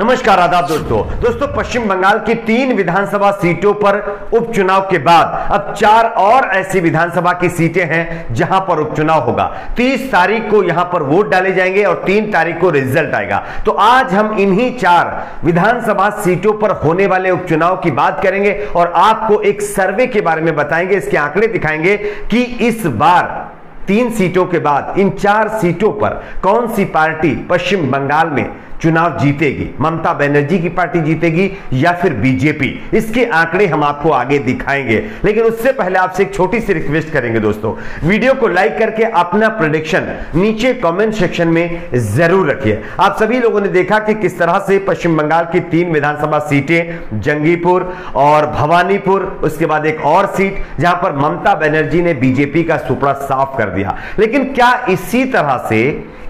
नमस्कार, आदाब दोस्तों पश्चिम बंगाल की 3 विधानसभा सीटों पर उपचुनाव के बाद अब 4 और ऐसी विधानसभा की सीटें हैं जहां पर उपचुनाव होगा। 30 तारीख को यहां पर वोट डाले जाएंगे और 3 तारीख को रिजल्ट आएगा। तो आज हम इन्हीं 4 विधानसभा सीटों पर होने वाले उपचुनाव की बात करेंगे और आपको एक सर्वे के बारे में बताएंगे, इसके आंकड़े दिखाएंगे कि इस बार 3 सीटों के बाद इन 4 सीटों पर कौन सी पार्टी पश्चिम बंगाल में चुनाव जीतेगी। ममता बनर्जी की पार्टी जीतेगी या फिर बीजेपी, इसके आंकड़े हम आपको आगे दिखाएंगे। लेकिन उससे पहले आपसे एक छोटी सी रिक्वेस्ट करेंगे दोस्तों, वीडियो को लाइक करके अपना प्रेडिक्शन नीचे कमेंट सेक्शन में जरूर रखिए। आप सभी लोगों ने देखा कि किस तरह से पश्चिम बंगाल की 3 विधानसभा सीटें, जंगीपुर और भवानीपुर, उसके बाद एक और सीट जहां पर ममता बनर्जी ने बीजेपी का सुपड़ा साफ कर दिया। लेकिन क्या इसी तरह से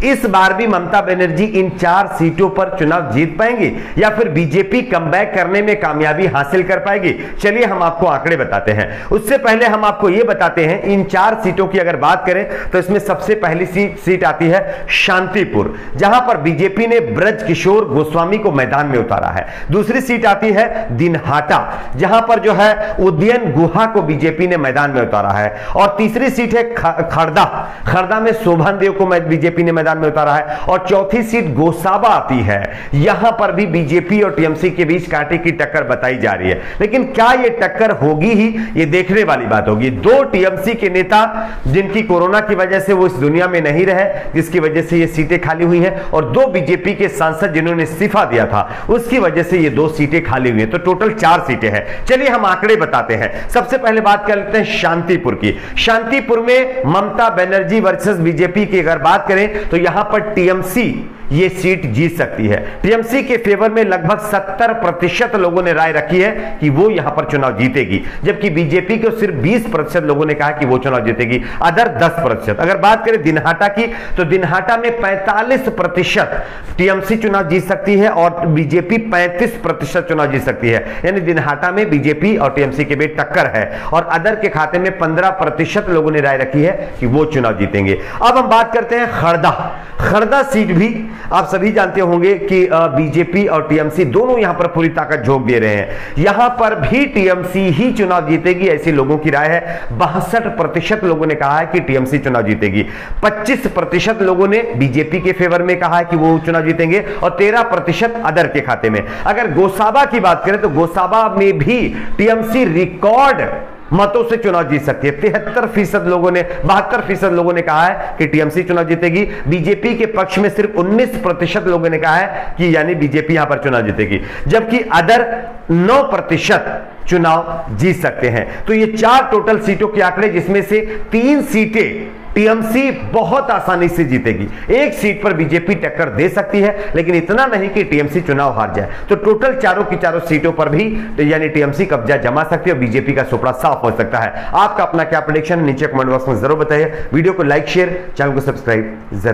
इस बार भी ममता बनर्जी इन 4 सीटों पर चुनाव जीत पाएंगी या फिर बीजेपी कमबैक करने में कामयाबी हासिल कर पाएगी? चलिए हम आपको आंकड़े बताते हैं। उससे पहले हम आपको यह बताते हैं, इन 4 सीटों की अगर बात करें तो इसमें सबसे पहली सीट आती है शांतिपुर, जहां पर बीजेपी ने ब्रज किशोर गोस्वामी को मैदान में उतारा है। दूसरी सीट आती है दिनहाटा, जहां पर जो है उदयन गुहा को बीजेपी ने मैदान में उतारा है। और तीसरी सीट है खड़दा में शोभन देव को बीजेपी ने में उतारा है। और चौथी सीट गोसाबा आती है, यहां पर भी बीजेपी और टीएमसी के बीच कांटे की टक्कर बताई जा रही है। लेकिन क्या यह टक्कर होगी ही, यह देखने वाली बात होगी। 2 टीएमसी के नेता जिनकी कोरोना की वजह से वो इस दुनिया में नहीं रहे, जिसकी वजह से ये सीटें खाली हुई हैं, और 2 बीजेपी के सांसद जिन्होंने इस्तीफा दिया था, उसकी वजह से ये 2 सीटें खाली हुई हैं। तो टोटल 4 सीटें हैं। चलिए हम आंकड़े बताते हैं। सबसे पहले बात कर लेते हैं शांतिपुर की। शांतिपुर में ममता बनर्जी वर्सेस बीजेपी की अगर बात करें तो यहां पर टीएमसी ये सीट जीत सकती है। टीएमसी के फेवर में लगभग 70% लोगों ने राय रखी है कि वो यहां पर चुनाव जीतेगी, जबकि बीजेपी को सिर्फ 20% लोगों ने कहा कि वो चुनाव जीतेगी, अदर 10%। अगर बात करें दिनहाटा की तो दिनहाटा में 45% टीएमसी चुनाव जीत सकती है और बीजेपी 35% चुनाव जीत सकती है। यानी दिनहाटा में बीजेपी और टीएमसी के बीच टक्कर है। और अदर के खाते में 15% लोगों ने राय रखी है कि वो चुनाव जीतेंगे। अब हम बात करते हैं खड़दा सीट भी आप सभी जानते होंगे कि बीजेपी और टीएमसी दोनों यहां पर पूरी ताकत झोंक दे रहे हैं। यहां पर भी टीएमसी ही चुनाव जीतेगी, ऐसी लोगों की राय है। 62% लोगों ने कहा है कि टीएमसी चुनाव जीतेगी। 25% लोगों ने बीजेपी के फेवर में कहा है कि वो चुनाव जीतेंगे और 13% अदर के खाते में। अगर गोसाबा की बात करें तो गोसाबा में भी टीएमसी रिकॉर्ड मतों से चुनाव जीत सकती है। 72% लोगों ने कहा है कि टीएमसी चुनाव जीतेगी। बीजेपी के पक्ष में सिर्फ 19% लोगों ने कहा है कि यानी बीजेपी यहां पर चुनाव जीतेगी, जबकि अदर 9% चुनाव जीत सकते हैं। तो ये 4 टोटल सीटों के आंकड़े, जिसमें से 3 सीटें टीएमसी बहुत आसानी से जीतेगी। 1 सीट पर बीजेपी टक्कर दे सकती है, लेकिन इतना नहीं कि टीएमसी चुनाव हार जाए। तो टोटल चारों की चारों सीटों पर भी यानी टीएमसी कब्जा जमा सकती है और बीजेपी का सुपड़ा साफ हो सकता है। आपका अपना क्या प्रेडिक्शन नीचे कमेंट बॉक्स में जरूर बताइए। वीडियो को लाइक, शेयर, चैनल को सब्सक्राइब जरूर।